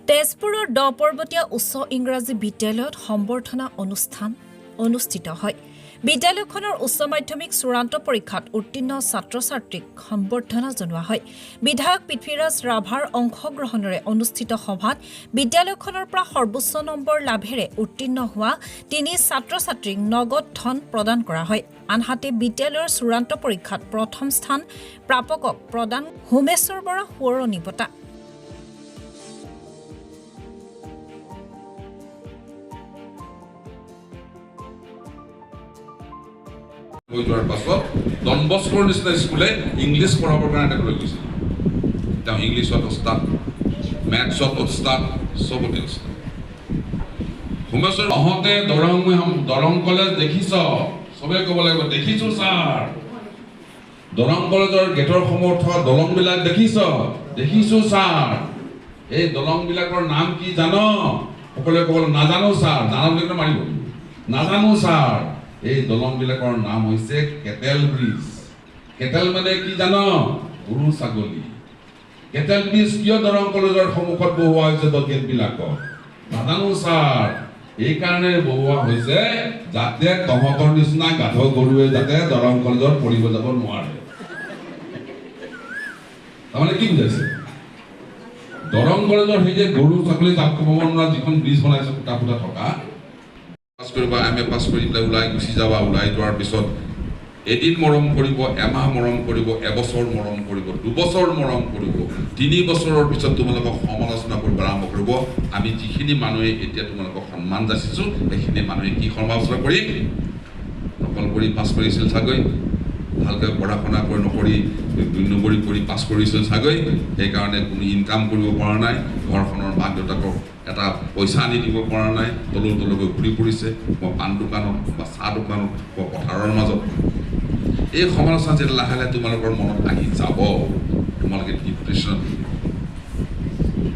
তেজপুৰৰ দ পৰ্বতীয়া উচ্চ ইংৰাজী বিদ্যালয়ত সম্বৰ্ধনা অনুষ্ঠান অনুষ্ঠিত হয়। বিদ্যালয়খনৰ উচ্চ মাধ্যমিক চূড়ান্ত পৰীক্ষাত উত্তীৰ্ণ ছাত্ৰ-ছাত্ৰীক সম্বৰ্ধনা জনোৱা হয়। বিধায়ক পৃথ্বীৰাজ ৰাভাৰ অংশগ্ৰহণেৰে অনুষ্ঠিত সভাত বিদ্যালয়খনৰ পৰা সৰ্বোচ্চ নম্বৰ লাভেৰে উত্তীৰ্ণ হোৱা ৩ ছাত্ৰ-ছাত্ৰীক নগদ ধন প্ৰদান কৰা হয়। আনহাতে বিদ্যালয়ৰ চূড়ান্ত পৰীক্ষাত প্ৰথম স্থান প্ৰাপকক প্ৰদান হোমেশ্বৰ বৰা সোঁৱৰণী বঁটা। হৈ যোৱাৰ পাছত ডন বস্কৰ নিচিনা স্কুলে ইংলিছ পঢ়াবৰ কাৰণে লৈ গৈছিল। তেওঁ ইংলিছত ওস্তাদ, মেথছত ওস্তাদ, চবতে ওস্তাদ। হোমেশ্বৰ আহোঁতে দৰং কলেজ দেখিছ, চবে ক'ব লাগিব দেখিছো ছাৰ। দৰং কলেজৰ গেটৰ সময়ত থকা দলংবিলাক দেখিছ, দেখিছো ছাৰ। এই দলংবিলাকৰ নাম কি জান? সকলোৱে ক'ব নাজানো ছাৰ। জানো বুলি মাৰিব, নাজানো ছাৰ। এই দলংবিলাকৰ নাম হৈছে কেটেল ব্ৰিজ। কেটেল মানে কি জান? গৰু ছাগলী। কেটেল ব্ৰিজ কিয় দৰং কলেজৰ সন্মুখত বহুৱা হৈছে গেটবিলাকত? নাজানো ছাৰ। এইকাৰণে বহুৱা হৈছে যাতে তহঁতৰ নিচিনা গাধ গৰুৱে যাতে দৰং কলেজত পঢ়িব যাব নোৱাৰে। তাৰমানে কি বুজাইছে? দৰং কলেজৰ সেই যে গৰু ছাগলী জাপ ক'ব নোৱাৰা যিখন ব্ৰিজ বনাইছে ফুটা ফুটা থকা, পাছ কৰিব, এম.এ. পাছ কৰি পেলাই ওলাই গুচি যাবা। ওলাই যোৱাৰ পিছত এদিন মৰম কৰিব, এমাহ মৰম কৰিব, এবছৰ মৰম কৰিব, 2 বছৰ মৰম কৰিব, 3 বছৰৰ পিছত তোমালোকক সমালোচনা কৰিব আৰম্ভ কৰিব। আমি যিখিনি মানুহে এতিয়া তোমালোকক সন্মান যাচিছোঁ, সেইখিনি মানুহে কি সমালোচনা কৰিম? নকল কৰি পাছ কৰিছিল চাগৈ, ভালকৈ পঢ়া শুনা কৰি নকৰি 2 নম্বৰী কৰি পাছ কৰিছিল চাগৈ। সেইকাৰণে কোনো ইনকাম কৰিব পৰা নাই, ঘৰখনৰ মাক দেউতাকক এটা পইচা আনি দিব পৰা নাই, তলকৈ ঘূৰি ফুৰিছে, মই পাণ দোকানত বা চাহ দোকানত বা পথাৰৰ মাজত। এই সমালোচনা যেতিয়া লাহে লাহে তোমালোকৰ মনত আহি যাব, তোমালোকে ডিপ্ৰেশ্যনত।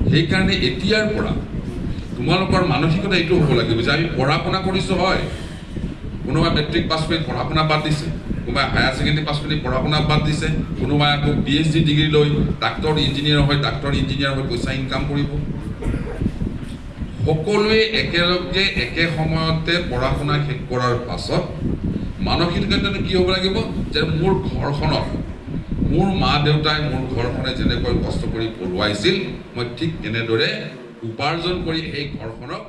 সেইকাৰণে এতিয়াৰ পৰা তোমালোকৰ মানসিকতা এইটো হ'ব লাগিব যে আমি পঢ়া শুনা কৰিছোঁ হয়। কোনোবাই মেট্ৰিক পাছ কৰি পঢ়া শুনা বাদ দিছে, কোনোবাই হায়াৰ ছেকেণ্ডেৰী পাছ কৰি পঢ়া শুনা বাদ দিছে, কোনোবাই আকৌ PhD ডিগ্ৰী লৈ ডাক্তৰ ইঞ্জিনিয়াৰ হৈ পইচা ইনকাম কৰিব। সকলোৱে একেলগে একে সময়তে পঢ়া শুনা শেষ কৰাৰ পাছত মানসিকতাটো কি হ'ব লাগিব যে মোৰ ঘৰখনত মোৰ মা দেউতাই মোৰ ঘৰখনে যেনেকৈ কষ্ট কৰি পঢ়ুৱাইছিল, মই ঠিক তেনেদৰে উপাৰ্জন কৰি সেই ঘৰখনক